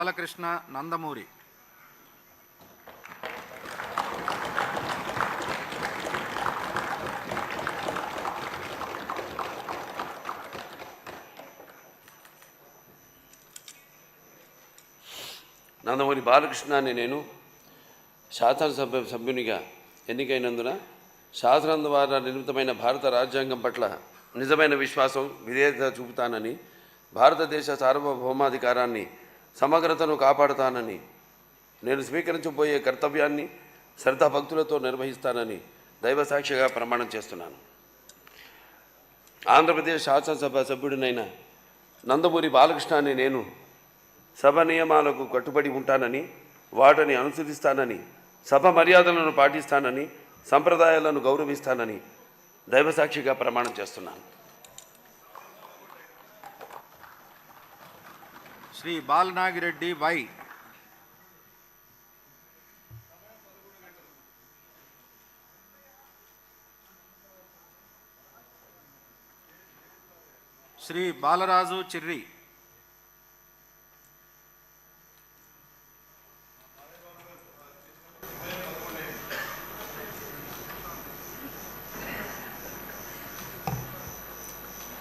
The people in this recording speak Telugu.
బాలకృష్ణ నందమూరి. నందమూరి బాలకృష్ణ అనే నేను శాసనసభ సభ్యునిగా ఎన్నికైనందున శాసనం ద్వారా నిర్మితమైన భారత రాజ్యాంగం పట్ల నిజమైన విశ్వాసం విధేయత చూపుతానని, భారతదేశ సార్వభౌమాధికారాన్ని సమగ్రతను కాపాడుతానని, నేను స్వీకరించబోయే కర్తవ్యాన్ని శ్రద్ధాభక్తులతో నిర్వహిస్తానని దైవసాక్షిగా ప్రమాణం చేస్తున్నాను. ఆంధ్రప్రదేశ్ శాసనసభ సభ్యుడినైన నందమూరి బాలకృష్ణ అనే నేను సభ నియమాలకు కట్టుబడి ఉంటానని, వాటిని అనుసరిస్తానని, సభ మర్యాదలను పాటిస్తానని, సంప్రదాయాలను గౌరవిస్తానని దైవసాక్షిగా ప్రమాణం చేస్తున్నాను. శ్రీ బాలనాగిరెడ్డి వై. శ్రీ బాలరాజు చిర్రి.